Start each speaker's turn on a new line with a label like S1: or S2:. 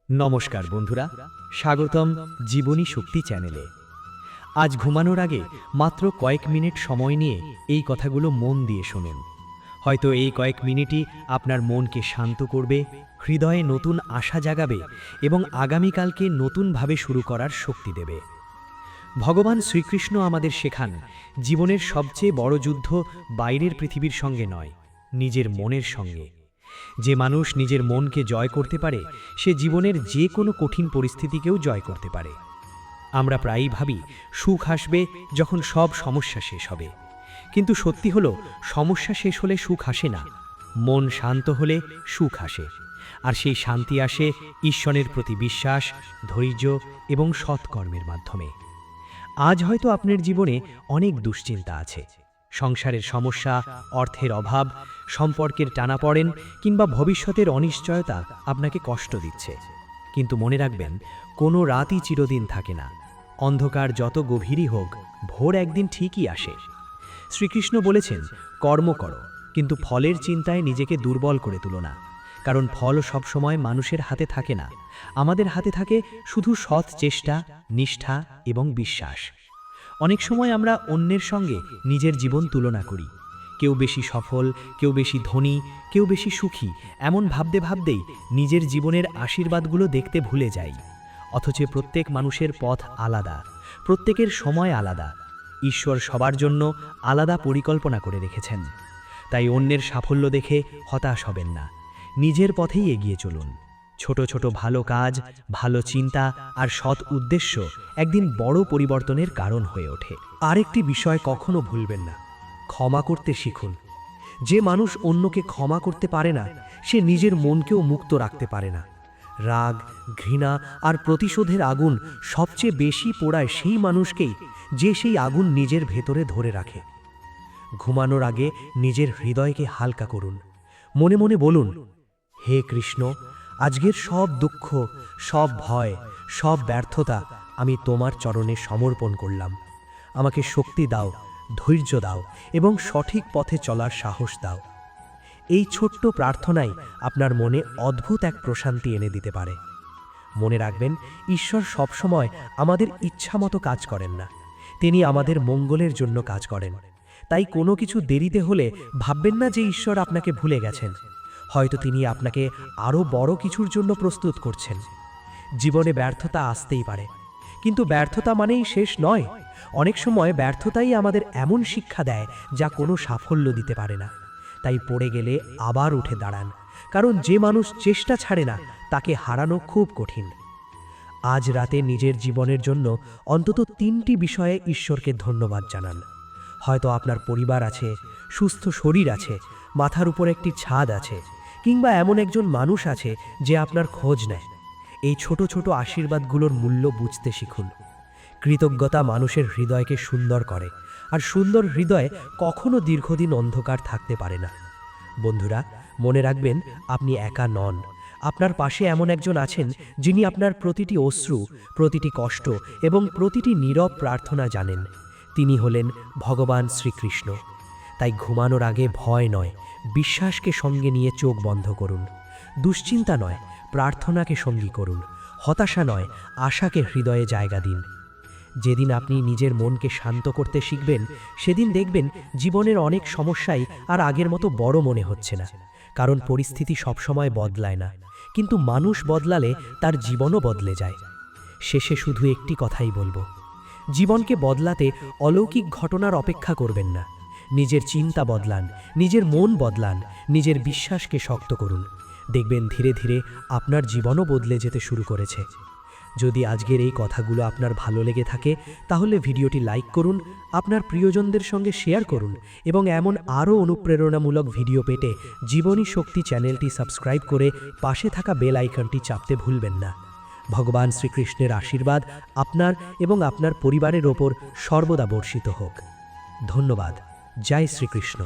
S1: নমস্কার বন্ধুরা, স্বাগতম জীবনী শক্তি চ্যানেলে। আজ ঘুমানোর আগে মাত্র কয়েক মিনিট সময় নিয়ে এই কথাগুলো মন দিয়ে শোনেন। হয়তো এই কয়েক মিনিটই আপনার মনকে শান্ত করবে, হৃদয়ে নতুন আশা জাগাবে এবং আগামীকালকে নতুনভাবে শুরু করার শক্তি দেবে। ভগবান শ্রীকৃষ্ণ আমাদের শেখান, জীবনের সবচেয়ে বড় যুদ্ধ বাইরের পৃথিবীর সঙ্গে নয়, নিজের মনের সঙ্গে। যে মানুষ নিজের মনকে জয় করতে পারে, সে জীবনের যে কোনো কঠিন পরিস্থিতিকেও জয় করতে পারে। আমরা প্রায়ই ভাবি সুখ আসবে যখন সব সমস্যা শেষ হবে, কিন্তু সত্যি হলো সমস্যা শেষ হলে সুখ আসে না, মন শান্ত হলে সুখ আসে। আর সেই শান্তি আসে ঈশ্বরের প্রতি বিশ্বাস, ধৈর্য এবং সৎকর্মের মাধ্যমে। আজ হয়তো আপনার জীবনে অনেক দুশ্চিন্তা আছে, সংসারের সমস্যা, অর্থের অভাব, সম্পর্কের টানাপড়েন কিংবা ভবিষ্যতের অনিশ্চয়তা আপনাকে কষ্ট দিচ্ছে। কিন্তু মনে রাখবেন, কোনো রাতই চিরদিন থাকে না। অন্ধকার যত গভীরই হোক, ভোর একদিন ঠিকই আসে। শ্রীকৃষ্ণ বলেছেন, কর্ম করো, কিন্তু ফলের চিন্তায় নিজেকে দুর্বল করে তুলো না। কারণ ফল সবসময় মানুষের হাতে থাকে না, আমাদের হাতে থাকে শুধু সৎ চেষ্টা, নিষ্ঠা এবং বিশ্বাস। অনেক সময় আমরা অন্যের সঙ্গে নিজের জীবন তুলনা করি। কেউ বেশি সফল, কেউ বেশি ধনী, কেউ বেশি সুখী, এমন ভাবতে ভাবতেই নিজের জীবনের আশীর্বাদগুলো দেখতে ভুলে যাই। অথচ প্রত্যেক মানুষের পথ আলাদা, প্রত্যেকের সময় আলাদা। ঈশ্বর সবার জন্য আলাদা পরিকল্পনা করে রেখেছেন। তাই অন্যের সাফল্য দেখে হতাশ হবেন না, নিজের পথেই এগিয়ে চলুন। ছোট ছোট ভালো কাজ, ভালো চিন্তা আর সৎ উদ্দেশ্য একদিন বড় পরিবর্তনের কারণ হয়ে ওঠে।
S2: আরেকটি বিষয় কখনো ভুলবেন না, ক্ষমা করতে শিখুন। যে মানুষ অন্যকে ক্ষমা করতে পারে না, সে নিজের মনকেও মুক্ত রাখতে পারে না। রাগ, ঘৃণা আর প্রতিশোধের আগুন সবচেয়ে বেশি পোড়ায় সেই মানুষকেই, যে সেই আগুন নিজের ভেতরে ধরে রাখে। ঘুমানোর আগে নিজের হৃদয়কে হালকা করুন। মনে মনে বলুন, হে কৃষ্ণ, আজকের সব দুঃখ, সব ভয়, সব ব্যর্থতা আমি তোমার চরণে সমর্পণ করলাম। আমাকে শক্তি দাও, ধৈর্য দাও এবং সঠিক পথে চলার সাহস দাও। এই ছোট্ট প্রার্থনাই আপনার মনে অদ্ভুত এক প্রশান্তি এনে দিতে পারে। মনে রাখবেন, ঈশ্বর সবসময় আমাদের ইচ্ছামতো কাজ করেন না, তিনি আমাদের মঙ্গলের জন্য কাজ করেন। তাই কোনো কিছু দেরিতে হলে ভাববেন না যে ঈশ্বর আপনাকে ভুলে গেছেন। হয়তো তিনি আপনাকে আরও বড় কিছুর জন্য প্রস্তুত করছেন। জীবনে ব্যর্থতা আসতেই পারে, কিন্তু ব্যর্থতা মানেই শেষ নয়। অনেক সময় ব্যর্থতাই আমাদের এমন শিক্ষা দেয় যা কোনো সাফল্য দিতে পারে না। তাই পড়ে গেলে আবার উঠে দাঁড়ান, কারণ যে মানুষ চেষ্টা ছাড়ে না, তাকে হারানো খুব কঠিন। আজ রাতে নিজের জীবনের জন্য অন্তত 3টি বিষয়ে ঈশ্বরকে ধন্যবাদ জানান। হয়তো আপনার পরিবার আছে, সুস্থ শরীর আছে, মাথার উপর একটি ছাদ আছে, কিংবা এমন একজন মানুষ আছে যে আপনার খোঁজ নেয়। এই ছোট ছোট আশীর্বাদগুলোর মূল্য বুঝতে শিখুন। কৃতজ্ঞতা মানুষের হৃদয়কে সুন্দর করে, আর সুন্দর হৃদয়ে কখনো দীর্ঘদিন অন্ধকার থাকতে পারে না। বন্ধুরা, মনে রাখবেন, আপনি একা নন। আপনার পাশে এমন একজন আছেন যিনি আপনার প্রতিটি অশ্রু, প্রতিটি কষ্ট এবং প্রতিটি নীরব প্রার্থনা জানেন। তিনি হলেন ভগবান শ্রীকৃষ্ণ। তাই ঘুমানোর আগে ভয় নয়, বিশ্বাসকে সঙ্গে নিয়ে চোখ বন্ধ করুন। দুশ্চিন্তা নয়, প্রার্থনাকে সঙ্গী করুন। হতাশা নয়, আশাকে হৃদয়ে জায়গা দিন। যেদিন আপনি নিজের মনকে শান্ত করতে শিখবেন, সেদিন দেখবেন জীবনের অনেক সমস্যাই আর আগের মতো বড় মনে হচ্ছে না। কারণ পরিস্থিতি সবসময় বদলায় না, কিন্তু মানুষ বদলালে তার জীবনও বদলে যায়। শেষে শুধু একটি কথাই বলবো, জীবনকে বদলাতে অলৌকিক ঘটনার অপেক্ষা করবেন না। নিজের চিন্তা বদলান, নিজের মন বদলান, নিজের বিশ্বাসকে শক্ত করুন। দেখবেন ধীরে ধীরে আপনার জীবনও বদলে যেতে শুরু করেছে। যদি আজকের এই কথাগুলো আপনার ভালো লেগে থাকে, তাহলে ভিডিওটি লাইক করুন, আপনার প্রিয়জনদের সঙ্গে শেয়ার করুন এবং এমন আরও অনুপ্রেরণামূলক ভিডিও পেতে জীবনী শক্তি চ্যানেলটি সাবস্ক্রাইব করে পাশে থাকা বেল আইকনটি চাপতে ভুলবেন না। ভগবান শ্রীকৃষ্ণের আশীর্বাদ আপনার এবং আপনার পরিবারের ওপর সর্বদা বর্ষিত হোক। ধন্যবাদ। জয় শ্রীকৃষ্ণ।